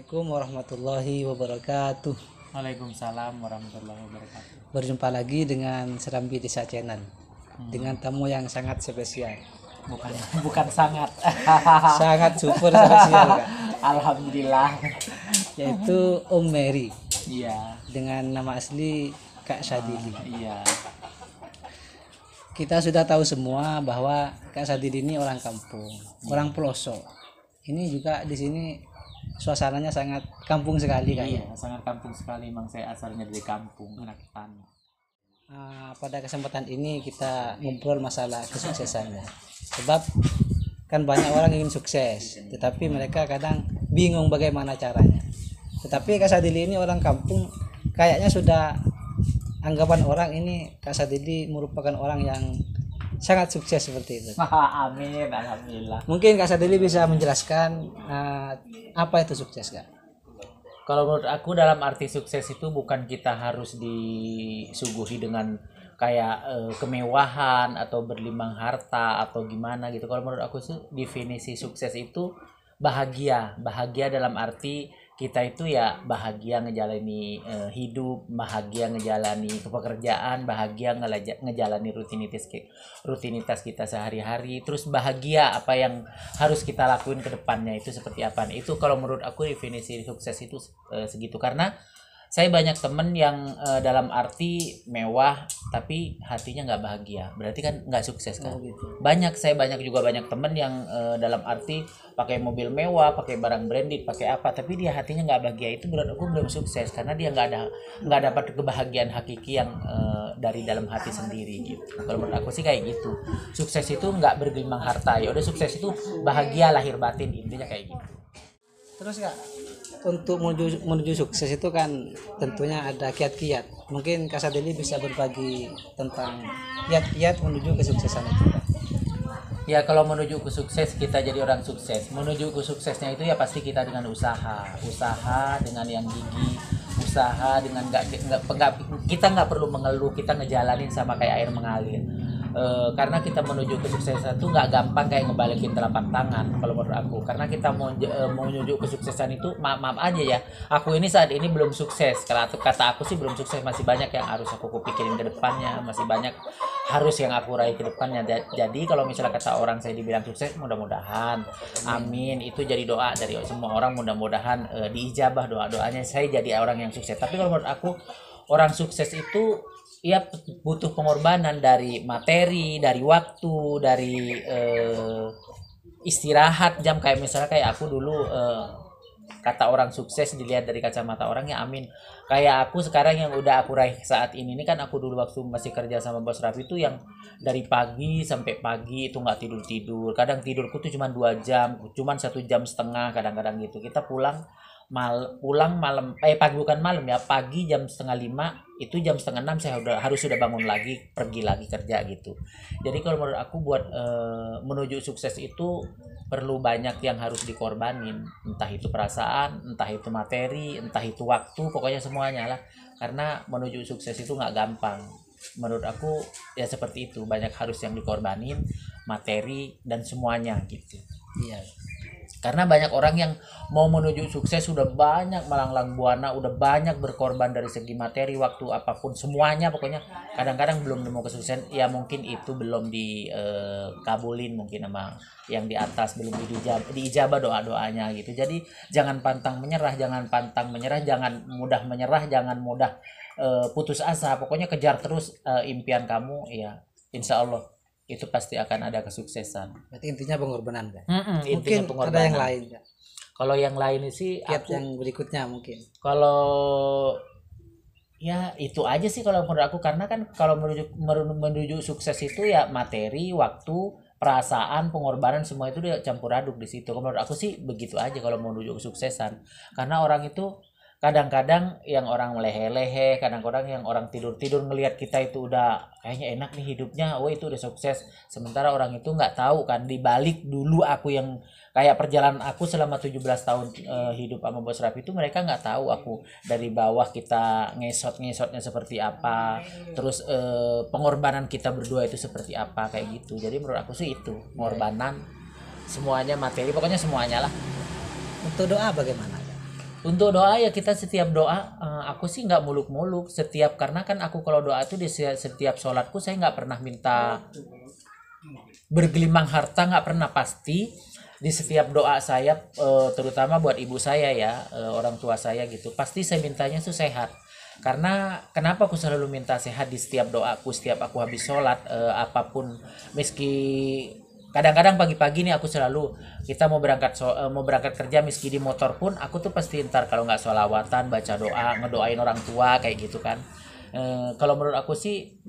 Assalamualaikum warahmatullahi wabarakatuh. Waalaikumsalam warahmatullahi wabarakatuh. Berjumpa lagi dengan Serambi Desa Channel dengan tamu yang sangat spesial. Bukan sangat. Sangat super spesial, Kak. Alhamdulillah. Yaitu Om Mary Iya. dengan nama asli Kak Sadili. Iya. Kita sudah tahu semua bahwa Kak Sadili ini orang kampung, orang pelosok. Ini juga di sini suasananya sangat kampung sekali, Kak. Iya, sangat kampung sekali. Emang saya asalnya dari kampung, anak tanah. Pada kesempatan ini kita ngobrol masalah kesuksesannya. Sebab kan banyak orang ingin sukses, tetapi mereka kadang bingung bagaimana caranya. Tetapi Kak Sadili ini orang kampung, kayaknya sudah anggapan orang ini Kak Sadili merupakan orang yang sangat sukses seperti itu. Amin, alhamdulillah. Mungkin Kak Sadili bisa menjelaskan apa itu sukses, Kak? Kalau menurut aku dalam arti sukses itu bukan kita harus disuguhi dengan kayak kemewahan atau berlimpah harta atau gimana gitu. Kalau menurut aku sih definisi sukses itu bahagia dalam arti kita itu ya bahagia ngejalani hidup, bahagia ngejalani pekerjaan, bahagia ngejalani rutinitas kita sehari-hari, terus bahagia apa yang harus kita lakuin ke depannya itu seperti apa. Itu kalau menurut aku definisi sukses itu segitu. Karena saya banyak temen yang dalam arti mewah tapi hatinya nggak bahagia, berarti kan nggak sukses kan. Gitu. Saya banyak temen yang dalam arti pakai mobil mewah, pakai barang branded, pakai apa, tapi dia hatinya nggak bahagia. Itu menurut aku belum sukses, karena dia nggak dapat kebahagiaan hakiki yang dari dalam hati sendiri gitu. Kalau menurut aku sih kayak gitu. Sukses itu nggak bergelimang harta, ya udah sukses itu bahagia lahir batin, intinya kayak gitu. Terus, Kak, untuk menuju sukses itu kan tentunya ada kiat-kiat. Mungkin Kak Sadili bisa berbagi tentang kiat-kiat menuju kesuksesan itu, Kak. Ya, kalau menuju ke sukses, kita jadi orang sukses. Menuju ke suksesnya itu ya pasti kita dengan usaha dengan yang gigih, usaha dengan kita nggak perlu mengeluh, kita ngejalanin sama kayak air mengalir. Karena kita menuju kesuksesan itu nggak gampang kayak ngebalikin telapak tangan kalau menurut aku. Karena kita mau menuju kesuksesan itu maaf aja ya, aku ini saat ini belum sukses. Kalau kata aku sih belum sukses, masih banyak yang harus aku pikirin ke depannya, masih banyak harus yang aku raih ke depannya. Jadi kalau misalnya kata orang saya dibilang sukses, mudah-mudahan, amin, itu jadi doa dari semua orang, mudah-mudahan diijabah doanya saya jadi orang yang sukses. Tapi kalau menurut aku orang sukses itu ya butuh pengorbanan dari materi, dari waktu, dari istirahat jam. Kayak misalnya kayak aku dulu kata orang sukses dilihat dari kacamata orang, ya amin. Kayak aku sekarang yang udah aku raih saat ini kan, aku dulu waktu masih kerja sama Bos Raffi itu yang dari pagi sampai pagi itu nggak tidur. Kadang tidurku tuh cuma 2 jam, cuma 1,5 jam kadang-kadang gitu. Kita pulang malam pagi, bukan malam ya, pagi jam 4:30, itu jam 5:30 saya harus sudah bangun lagi, pergi lagi kerja gitu. Jadi kalau menurut aku buat menuju sukses itu perlu banyak yang harus dikorbanin, entah itu perasaan, entah itu materi, entah itu waktu, pokoknya semuanya lah. Karena menuju sukses itu nggak gampang. Menurut aku ya seperti itu, banyak harus yang dikorbanin, materi dan semuanya gitu. Iya. Karena banyak orang yang mau menuju sukses sudah banyak melanglang buana, udah banyak berkorban dari segi materi, waktu, apapun, semuanya pokoknya. Kadang-kadang belum nemu kesuksesan, ya mungkin itu belum dikabulin mungkin sama yang di atas, belum diijabah doa-doanya gitu. Jadi jangan pantang menyerah, jangan mudah menyerah, jangan mudah putus asa. Pokoknya kejar terus impian kamu, ya insya Allah itu pasti akan ada kesuksesan. Berarti intinya pengorbanan, Kak. Intinya Mungkin pengorbanan. ada yang lain, Kak. Kalau yang lain sih Kiat yang berikutnya mungkin. Kalau ya itu aja sih kalau menurut aku. Karena kan kalau menuju sukses itu ya materi, waktu, perasaan, pengorbanan, semua itu dia campur aduk di situ. Kalau menurut aku sih begitu aja kalau menuju kesuksesan. Karena orang itu kadang-kadang yang orang lehe-lehe, kadang-kadang yang orang tidur-tidur ngelihat kita itu udah kayaknya enak nih hidupnya, oh itu udah sukses. Sementara orang itu nggak tahu kan, dibalik dulu aku yang kayak perjalanan aku selama 17 tahun hidup sama Bos Raffi itu, mereka nggak tahu aku dari bawah kita ngesotnya seperti apa, terus pengorbanan kita berdua itu seperti apa, kayak gitu. Jadi menurut aku sih itu pengorbanan, semuanya materi, pokoknya semuanya lah. Untuk doa bagaimana? Untuk doa ya kita setiap doa, aku sih nggak muluk-muluk setiap, karena kan aku kalau doa tuh di setiap sholatku saya nggak pernah minta bergelimang harta, nggak pernah. Pasti di setiap doa saya, terutama buat ibu saya ya, orang tua saya gitu, pasti saya mintanya tuh sehat. Karena kenapa aku selalu minta sehat di setiap doaku setiap aku habis sholat, apapun, meski kadang-kadang pagi-pagi nih aku selalu, kita mau berangkat kerja meski di motor pun aku tuh pasti ntar kalau nggak sholawatan baca doa ngedoain orang tua kayak gitu kan. Kalau menurut aku sih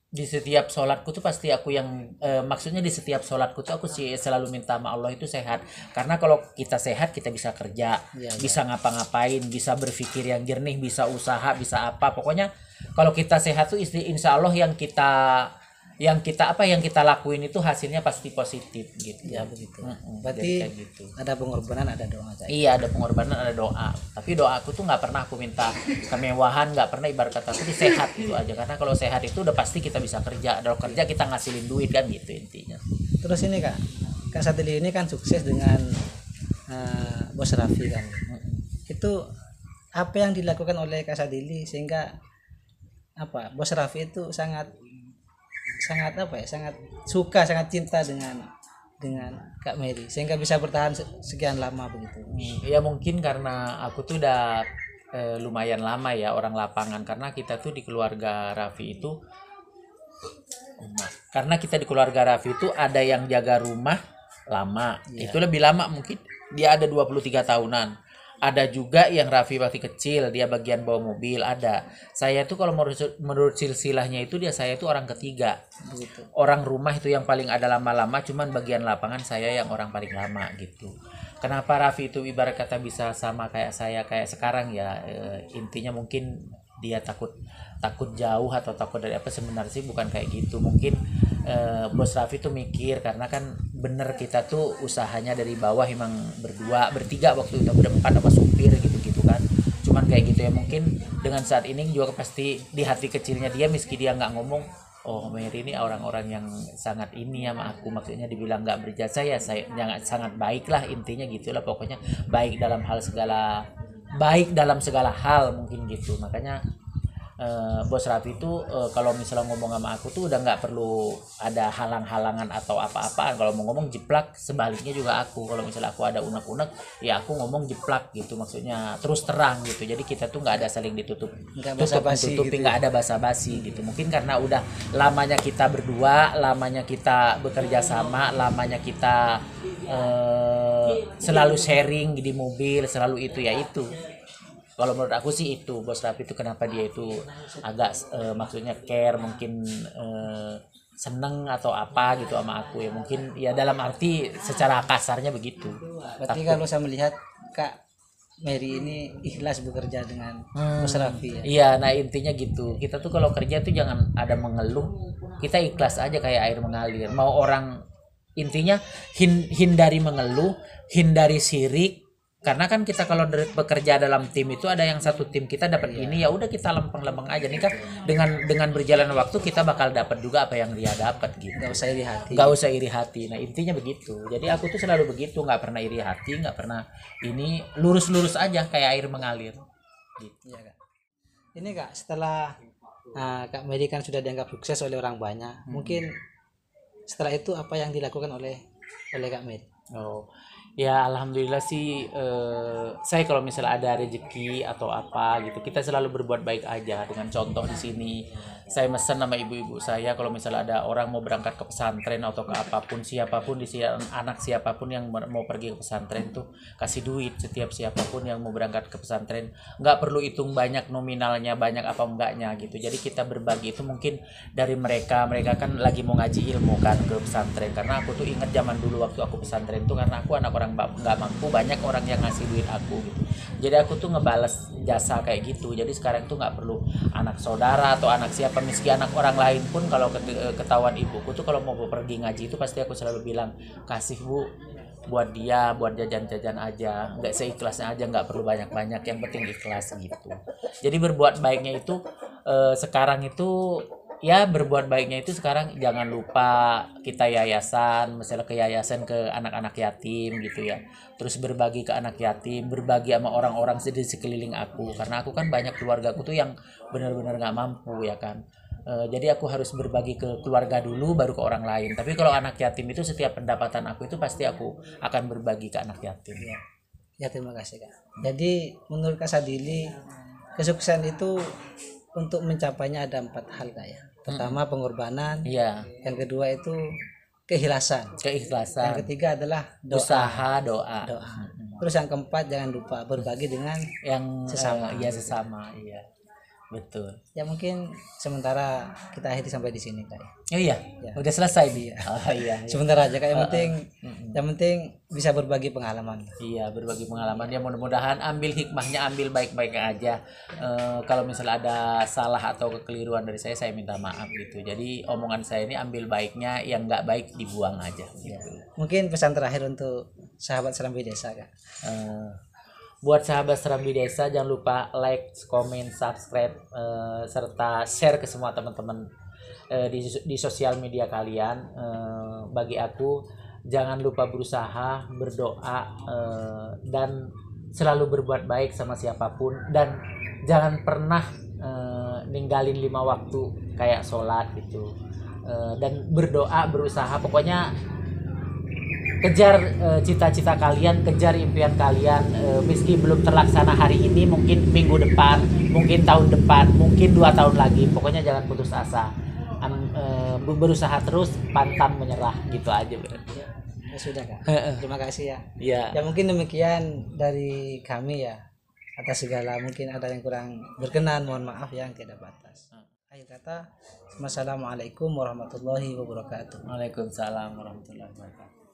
di setiap sholatku tuh pasti aku yang, maksudnya di setiap sholatku tuh aku sih selalu minta sama Allah itu sehat. Karena kalau kita sehat kita bisa kerja, Iya, iya. bisa ngapa-ngapain, bisa berpikir yang jernih, bisa usaha, bisa apa, pokoknya kalau kita sehat tuh insya Allah yang kita lakuin itu hasilnya pasti positif gitu. Ya begitu. Jadi Berarti kayak gitu. ada pengorbanan, ada doa Cak. Iya, ada pengorbanan, ada doa. Tapi doa aku tuh nggak pernah aku minta kemewahan, nggak pernah, ibarat kata aku tuh sehat gitu aja. Karena kalau sehat itu udah pasti kita bisa kerja. Kalau kerja kita ngasilin duit kan gitu intinya. Terus ini Kak, Kak Sadili ini kan sukses dengan Bos Raffi kan. Itu apa yang dilakukan oleh Kak Sadili sehingga apa Bos Raffi itu sangat sangat apa ya, sangat suka, sangat cinta dengan Kak Mary sehingga bisa bertahan sekian lama begitu. Ya mungkin karena aku tuh udah lumayan lama ya orang lapangan, karena kita tuh di keluarga Raffi itu, karena kita di keluarga Raffi itu ada yang jaga rumah lama, itu lebih lama, mungkin dia ada 23 tahunan. Ada juga yang Raffi waktu kecil dia bagian bawa mobil, ada. Saya tuh kalau menurut silsilahnya itu saya tuh orang ketiga. Begitu. Orang rumah itu yang paling ada lama-lama, cuman bagian lapangan saya yang orang paling lama gitu. Kenapa Raffi itu ibarat kata bisa sama kayak saya kayak sekarang ya, intinya mungkin dia takut jauh atau takut dari apa, sebenarnya sih bukan kayak gitu. Mungkin Bos Raffi tuh mikir, karena kan bener kita tuh usahanya dari bawah emang berdua bertiga waktu itu, berempat sama supir gitu kan. Cuman kayak gitu ya, mungkin dengan saat ini juga pasti di hati kecilnya dia, meski dia nggak ngomong, oh Mary ini orang-orang yang sangat ini sama aku, maksudnya dibilang nggak berjasa ya, saya sangat baik lah intinya gitulah, pokoknya baik dalam segala hal mungkin gitu. Makanya Bos Raffi itu kalau misalnya ngomong sama aku tuh udah nggak perlu ada halang-halangan atau apa-apa. Kalau mau ngomong jeplak, sebaliknya juga aku, kalau misalnya aku ada unek-unek ya aku ngomong jeplak gitu, maksudnya terus terang gitu. Jadi kita tuh nggak ada saling Nggak basa-basi gitu. nggak ada basa-basi gitu. Mungkin karena udah lamanya kita berdua, lamanya kita bekerja sama, lamanya kita selalu sharing di mobil, selalu itu ya itu. Kalau menurut aku sih itu Bos Raffi itu kenapa dia itu agak maksudnya care, mungkin seneng atau apa gitu sama aku ya, mungkin ya dalam arti secara kasarnya begitu. Berarti kalau saya melihat Kak Mary ini ikhlas bekerja dengan Bos Raffi ya. Iya, nah intinya gitu. Kita tuh kalau kerja tuh jangan ada mengeluh, kita ikhlas aja kayak air mengalir. Mau orang, intinya hindari mengeluh, hindari sirik. Karena kan kita kalau bekerja dalam tim itu ada yang satu tim kita dapat ini, ya udah kita lempeng-lempeng aja nih kan, dengan berjalan waktu kita bakal dapat juga apa yang dia dapat gitu. Nggak usah iri hati. Nggak usah iri hati. Nah intinya begitu. Jadi aku tuh selalu begitu, nggak pernah iri hati, nggak pernah ini, lurus-lurus aja kayak air mengalir. Gitu. Iya Kak. Ini Kak, setelah Kak Mary kan sudah dianggap sukses oleh orang banyak, mungkin setelah itu apa yang dilakukan oleh Kak Mary? Oh, ya alhamdulillah sih, saya kalau misalnya ada rezeki atau apa gitu, kita selalu berbuat baik aja. Dengan contoh di sini, saya mesen sama ibu-ibu saya kalau misalnya ada orang mau berangkat ke pesantren atau ke apapun, siapapun di sini, anak siapapun yang mau pergi ke pesantren tuh kasih duit. Setiap siapapun yang mau berangkat ke pesantren, nggak perlu hitung banyak nominalnya, banyak apa enggaknya gitu. Jadi kita berbagi itu mungkin dari mereka kan lagi mau ngaji ilmu kan ke pesantren. Karena aku tuh ingat zaman dulu waktu aku pesantren tuh, karena aku anak orang nggak mampu, banyak orang yang ngasih duit aku gitu. Jadi aku tuh ngebales jasa kayak gitu. Jadi sekarang tuh nggak perlu anak saudara atau anak siapa, meski anak orang lain pun kalau ketahuan ibuku tuh kalau mau pergi ngaji itu pasti aku selalu bilang, kasih Bu, buat dia, buat jajan-jajan aja, nggak seikhlasnya aja, nggak perlu banyak-banyak, yang penting ikhlas gitu. Jadi berbuat baiknya itu sekarang itu ya berbuat baiknya itu sekarang jangan lupa kita yayasan, misalnya ke yayasan ke anak-anak yatim gitu ya. Terus berbagi ke anak yatim, berbagi sama orang-orang di sekeliling aku. Karena aku kan banyak keluargaku tuh yang benar-benar nggak mampu ya kan. Jadi aku harus berbagi ke keluarga dulu baru ke orang lain. Tapi kalau anak yatim itu setiap pendapatan aku itu pasti aku akan berbagi ke anak yatim. Ya, terima kasih Kak. Jadi menurut Kak Sadili, kesuksesan itu untuk mencapainya ada 4 hal Kak ya. Pertama pengorbanan, Iya, yang kedua itu keikhlasan, yang keikhlasan, ketiga adalah doa. usaha, doa. Doa. Terus yang keempat jangan lupa berbagi dengan Yang Sesama. iya sesama, iya. Betul. ya mungkin sementara kita akhiri sampai di sini Kak. Oh iya, Ya. udah selesai dia. Oh iya, iya. Sebentar aja Kak, yang penting bisa berbagi pengalaman. Iya, berbagi pengalaman ya, mudah-mudahan ambil hikmahnya, ambil baik-baik aja. Kalau misalnya ada salah atau kekeliruan dari saya minta maaf gitu. Jadi omongan saya ini ambil baiknya, yang nggak baik dibuang aja gitu. Mungkin pesan terakhir untuk sahabat Serambi Desa Kak. Eh, buat sahabat Serambi Desa jangan lupa like, komen, subscribe, serta share ke semua teman-teman di sosial media kalian. Bagi aku jangan lupa berusaha, berdoa, dan selalu berbuat baik sama siapapun, dan jangan pernah ninggalin 5 waktu kayak sholat gitu. Dan berdoa, berusaha, pokoknya kejar cita-cita kalian, kejar impian kalian. Meski belum terlaksana hari ini, mungkin minggu depan, mungkin tahun depan, mungkin 2 tahun lagi, pokoknya jangan putus asa. Berusaha terus, pantang menyerah, gitu aja berarti. Ya sudah Kak. Terima kasih ya. Ya, Ya mungkin demikian dari kami ya. Atas segala mungkin ada yang kurang berkenan, mohon maaf yang tidak batas. Akhir kata, wassalamualaikum warahmatullahi wabarakatuh. Waalaikumsalam warahmatullahi wabarakatuh.